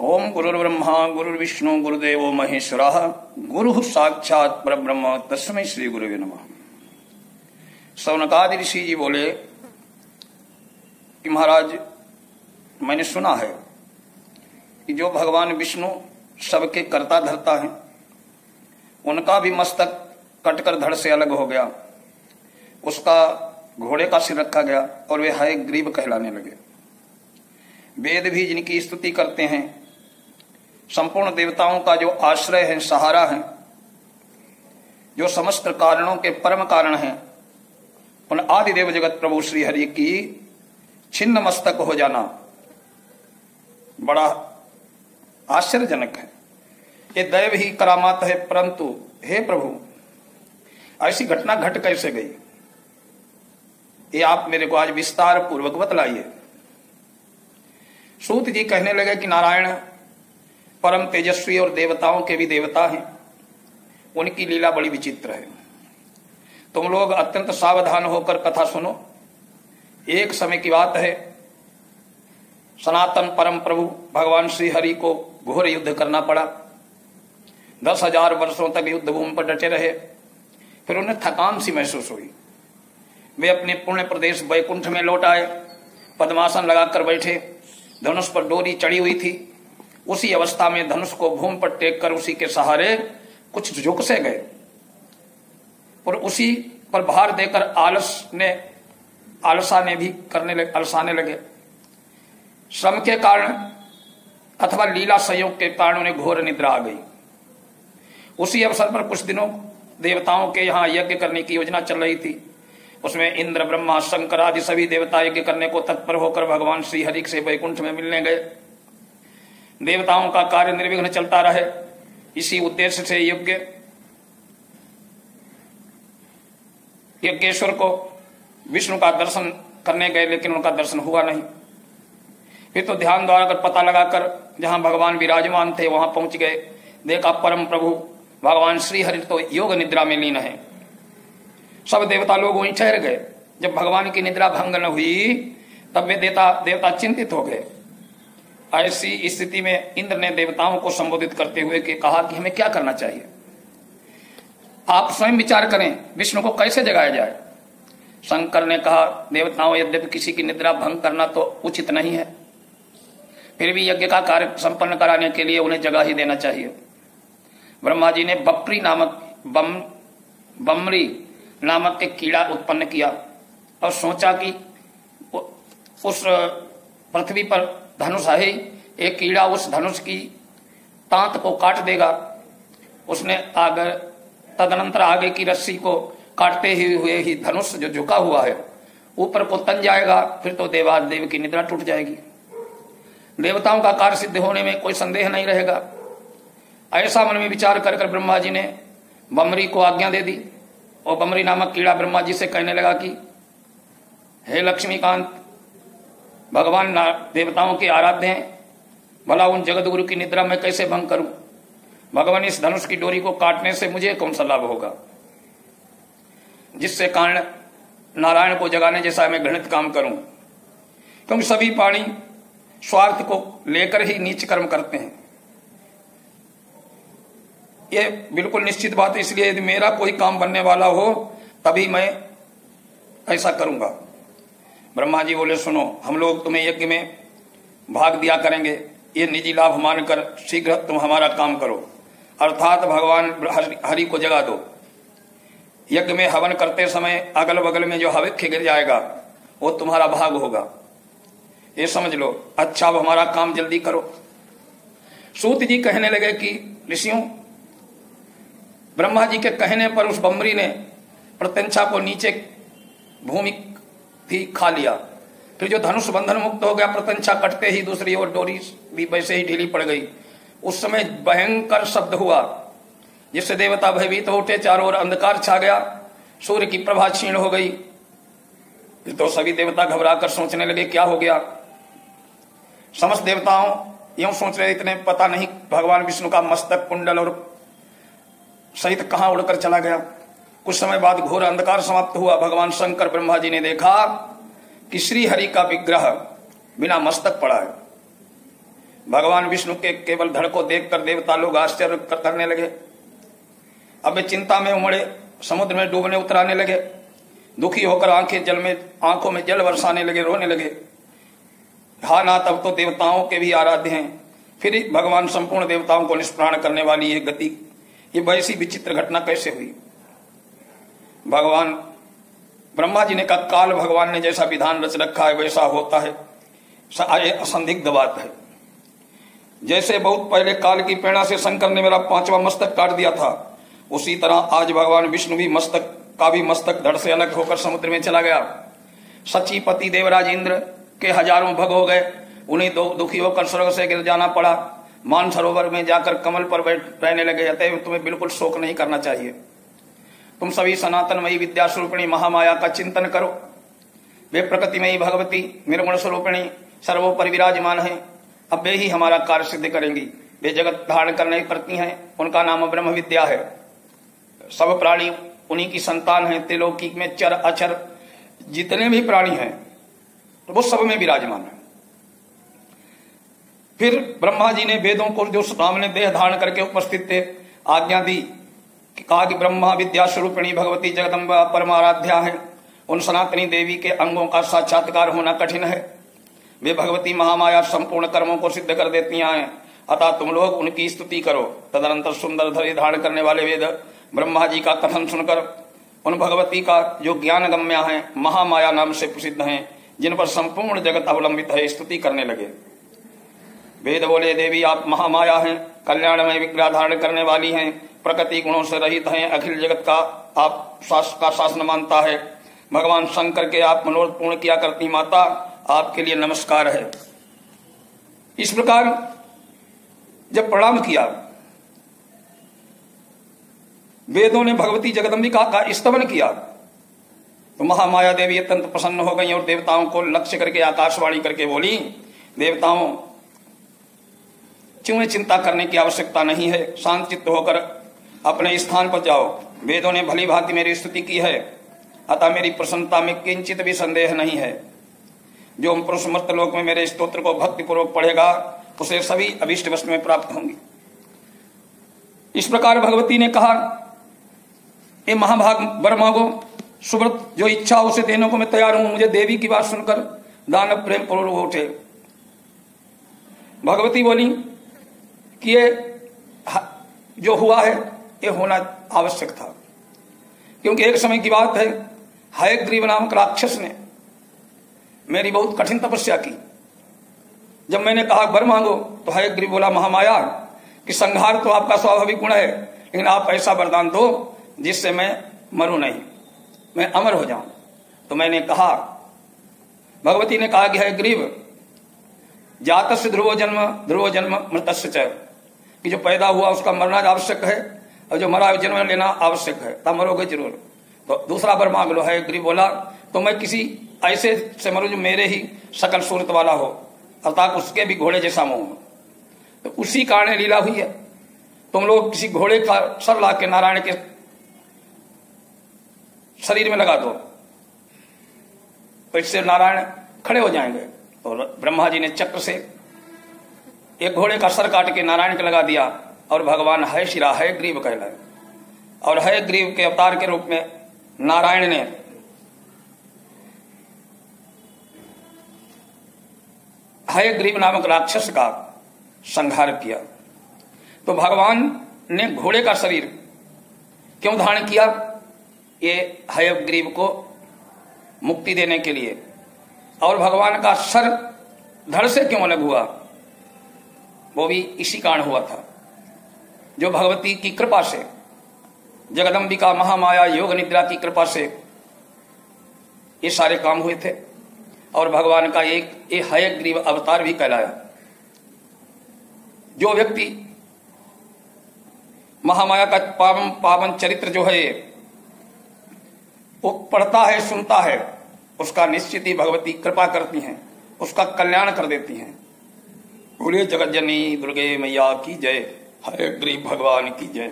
ओम गुरुर्ब्रह्मा गुरुर्विष्णु गुरुदेवो महेश्वरः गुरुः साक्षात् परब्रह्म तस्मै श्री गुरुवे नमः। सौनकादि ऋषि जी बोले कि महाराज, मैंने सुना है कि जो भगवान विष्णु सबके कर्ता धर्ता हैं, उनका भी मस्तक कटकर धड़ से अलग हो गया, उसका घोड़े का सिर रखा गया और वे हय ग्रीव कहलाने लगे। वेद भी जिनकी स्तुति करते हैं, संपूर्ण देवताओं का जो आश्रय है, सहारा है, जो समस्त कारणों के परम कारण हैं, उन आदिदेव जगत प्रभु श्री हरि की छिन्न मस्तक हो जाना बड़ा आश्चर्यजनक है। ये दैव ही करामात है, परंतु हे प्रभु, ऐसी घटना घट कैसे गई, ये आप मेरे को आज विस्तार पूर्वक बतलाइए। सूत जी कहने लगे कि नारायण परम तेजस्वी और देवताओं के भी देवता हैं, उनकी लीला बड़ी विचित्र है। तुम लोग अत्यंत सावधान होकर कथा सुनो। एक समय की बात है, सनातन परम प्रभु भगवान श्री हरि को घोर युद्ध करना पड़ा। 10,000 वर्षों तक युद्ध भूमि पर डटे रहे। फिर उन्हें थकान सी महसूस हुई। वे अपने पुण्य प्रदेश वैकुंठ में लौट आए, पद्मासन लगाकर बैठे, धनुष पर डोरी चढ़ी हुई थी। उसी अवस्था में धनुष को भूमि पर टेक कर उसी के सहारे कुछ झुक से गए और उसी पर भार देकर आलसाने लगे। श्रम के कारण अथवा लीला संयोग के कारण उन्हें घोर निद्रा आ गई। उसी अवसर पर कुछ दिनों देवताओं के यहाँ यज्ञ करने की योजना चल रही थी। उसमें इंद्र, ब्रह्मा, शंकर आदि सभी देवता यज्ञ करने को तत्पर होकर भगवान श्री हरि से वैकुंठ में मिलने गए। देवताओं का कार्य निर्विघ्न चलता रहे, इसी उद्देश्य से यज्ञेश्वर को विष्णु का दर्शन करने गए, लेकिन उनका दर्शन हुआ नहीं। फिर तो ध्यान द्वारा कर पता लगाकर जहां भगवान विराजमान थे वहां पहुंच गए। देखा परम प्रभु भगवान श्री हरि तो योग निद्रा में लीन है। सब देवता लोग वहीं ठहर गए। जब भगवान की निद्रा भंग न हुई तब वे देवता चिंतित हो गए। ऐसी स्थिति में इंद्र ने देवताओं को संबोधित करते हुए कहा कि हमें क्या करना चाहिए, आप स्वयं विचार करें, विष्णु को कैसे जगाया जाए। शंकर ने कहा, देवताओं, यद्यपि किसी की निद्रा भंग करना तो उचित नहीं है, फिर भी यज्ञ का कार्य संपन्न कराने के लिए उन्हें जगा ही देना चाहिए। ब्रह्मा जी ने बमरी नामक एक कीड़ा उत्पन्न किया और सोचा कि उस पृथ्वी पर धनुष है, एक कीड़ा उस धनुष की तांत को काट देगा। उसने तदनंतर आगे की रस्सी को काटते हुए ही धनुष जो झुका हुआ है ऊपर को तन जाएगा। फिर तो देवादेव की निद्रा टूट जाएगी, देवताओं का कार्य सिद्ध होने में कोई संदेह नहीं रहेगा। ऐसा मन में विचार कर ब्रह्मा जी ने बमरी को आज्ञा दे दी और बमरी नामक कीड़ा ब्रह्मा जी से कहने लगा कि हे लक्ष्मीकांत, भगवान देवताओं के आराध्य हैं, भला उन जगत गुरु की निद्रा में कैसे भंग करूं। भगवान, इस धनुष की डोरी को काटने से मुझे कौन सा लाभ होगा, जिससे कारण नारायण को जगाने जैसा मैं घृणित काम करूं। क्योंकि सभी प्राणी स्वार्थ को लेकर ही नीच कर्म करते हैं। ये बिल्कुल निश्चित बात है। इसलिए यदि मेरा कोई काम बनने वाला हो तभी मैं ऐसा करूंगा। ब्रह्मा जी बोले, सुनो, हम लोग तुम्हें यज्ञ में भाग दिया करेंगे, ये निजी लाभ मानकर शीघ्र तुम हमारा काम करो, अर्थात भगवान हरि को जगा दो। यज्ञ में हवन करते समय अगल बगल में जो हविष्य गिर जाएगा वो तुम्हारा भाग होगा, ये समझ लो। अच्छा, अब हमारा काम जल्दी करो। सूत जी कहने लगे कि ऋषियों, ब्रह्मा जी के कहने पर उस बमरी ने प्रत्यंछा को नीचे भूमि भी खा लिया। फिर जो धनुष बंधन मुक्त हो गया, प्रत्यंछा कटते ही दूसरी ओर डोरी भी वैसे ही ढीली पड़ गई। उस समय भयंकर शब्द हुआ जिससे देवता भयभीत हो उठे, चारों ओर अंधकार छा गया, सूर्य की प्रभा क्षीण हो गई। तो सभी देवता घबराकर सोचने लगे क्या हो गया। समस्त देवताओं यूं सोच रहे, इतने पता नहीं भगवान विष्णु का मस्तक, कुंडल और सहित कहां उड़कर चला गया। कुछ समय बाद घोर अंधकार समाप्त हुआ। भगवान शंकर ब्रह्मा जी ने देखा कि श्री हरि का विग्रह बिना मस्तक पड़ा है। भगवान विष्णु के केवल धड़ को देखकर देवता लोग आश्चर्य करने लगे। अब वे चिंता में उमड़े समुद्र में डूबने उतराने लगे, दुखी होकर आंखों में जल बरसाने लगे, रोने लगे। हाँ ना, तब तो देवताओं के भी आराध्य हैं, फिर भगवान संपूर्ण देवताओं को निष्प्राण करने वाली ये गति, ये वैसी विचित्र घटना कैसे हुई? भगवान ब्रह्मा जी ने कहा, काल भगवान ने जैसा विधान रच रखा है वैसा होता है, असंदिग्ध बात है। जैसे बहुत पहले काल की प्रेरणा से शंकर ने मेरा 5वां मस्तक काट दिया था, उसी तरह आज भगवान विष्णु भी मस्तक धड़ से अलग होकर समुद्र में चला गया। सचीपति देवराज इंद्र के हजारों भग हो गए, उन्हें दुखी होकर स्वर्ग से गिर जाना पड़ा, मानसरोवर में जाकर कमल पर रहने लगे। अतएव तुम्हें बिल्कुल शोक नहीं करना चाहिए। तुम सभी सनातनमयी विद्या स्वरूपिणी महामाया का चिंतन करो। वे प्रकृतिमयी भगवती निर्गुण स्वरूपिणी सर्वोपरि विराजमान है। अब वे ही हमारा कार्य सिद्ध करेंगी। वे जगत धारण करने करती हैं, उनका नाम ब्रह्म विद्या है। सब प्राणी उन्हीं की संतान है। त्रिलोकी में चर अचर जितने भी प्राणी हैं तो वो सब में विराजमान है। फिर ब्रह्मा जी ने वेदों को जो सामने देह धारण करके उपस्थित थे आज्ञा दी, कहा कि ब्रह्मा विद्या स्वरूपिणी भगवती जगदम्बा परमाराध्या है। उन सनातनी देवी के अंगों का साक्षात्कार होना कठिन है। वे भगवती महामाया संपूर्ण कर्मों को सिद्ध कर देती हैं, अतः तुम लोग उनकी स्तुति करो। तदनंतर सुंदर धरी धारण करने वाले वेद ब्रह्मा जी का कथन सुनकर उन भगवती का जो ज्ञान गम्या है, महामाया नाम से प्रसिद्ध हैं, जिन पर संपूर्ण जगत अवलंबित है, स्तुति करने लगे। वेद बोले, देवी आप महामाया हैं, कल्याणमय विग्रह धारण करने वाली हैं, प्रकृति गुणों से रहित हैं, अखिल जगत का आप शासन मानता है। भगवान शंकर के आप मनोरथ पूर्ण किया करती माता, आपके लिए नमस्कार है। इस प्रकार जब प्रणाम किया, वेदों ने भगवती जगदम्बिका का स्तवन किया तो महामाया देवी अत्यंत प्रसन्न हो गई और देवताओं को लक्ष्य करके आकाशवाणी करके बोली, देवताओं क्यों चिंता करने की आवश्यकता नहीं है, शांत चित्त होकर अपने स्थान पर जाओ। वेदों ने भली भांति मेरी स्तुति की है, अतः मेरी प्रसन्नता में किंचित भी संदेह नहीं है। जो पुरुष मर्त्यलोक में मेरे स्तोत्र को भक्तिपूर्वक पढ़ेगा उसे सभी अभीष्ट वस्तुएं प्राप्त होंगी। इस प्रकार भगवती ने कहा, ये महाभाग वर मांगो, सुव्रत जो इच्छा उसे देने को मैं तैयार हूं। मुझे देवी की बात सुनकर दानव प्रेम पूर्व उठे। भगवती बोली कि ये जो हुआ है ये होना आवश्यक था, क्योंकि एक समय की बात है, हयग्रीव नामक राक्षस ने मेरी बहुत कठिन तपस्या की। जब मैंने कहा वर मांगो तो हयग्रीव बोला, महामाया कि संहार तो आपका स्वाभाविक गुण है, लेकिन आप ऐसा वरदान दो जिससे मैं मरूं नहीं, मैं अमर हो जाऊं। तो मैंने कहा, भगवती ने कहा कि हयग्रीव जातस्य ध्रुवो जन्म मृतस्य च, कि जो पैदा हुआ उसका मरना आवश्यक है और जो मरा जन्म लेना आवश्यक है, तब मरोगे जरूर। तो दूसरा वर मांग लो। हयग्रीव बोला, तो मैं किसी ऐसे से मरूं जो मेरे ही सकल सूरत वाला हो, अर्थात उसके भी घोड़े जैसा मुंह हो। तो उसी कारण लीला हुई है। तुम लोग किसी घोड़े का सर ला के नारायण के शरीर में लगा दो तो इससे नारायण खड़े हो जाएंगे। और ब्रह्मा जी ने चक्र से एक घोड़े का सर काट के नारायण के लगा दिया और भगवान हयशिरा हयग्रीव कहलाए। और हयग्रीव के अवतार के रूप में नारायण ने हयग्रीव नामक राक्षस का संहार किया। तो भगवान ने घोड़े का शरीर क्यों धारण किया? ये हयग्रीव को मुक्ति देने के लिए। और भगवान का सर धड़ से क्यों अलग हुआ? वो भी इसी कारण हुआ था, जो भगवती की कृपा से, जगदम्बिका महामाया योग निद्रा की कृपा से ये सारे काम हुए थे। और भगवान का एक हयग्रीव अवतार भी कहलाया। जो व्यक्ति महामाया का पावन चरित्र जो है वो पढ़ता है, सुनता है, उसका निश्चित ही भगवती कृपा करती हैं, उसका कल्याण कर देती हैं। बोले जगत जननी दुर्गे मैया की जय, हयग्रीव भगवान की जय।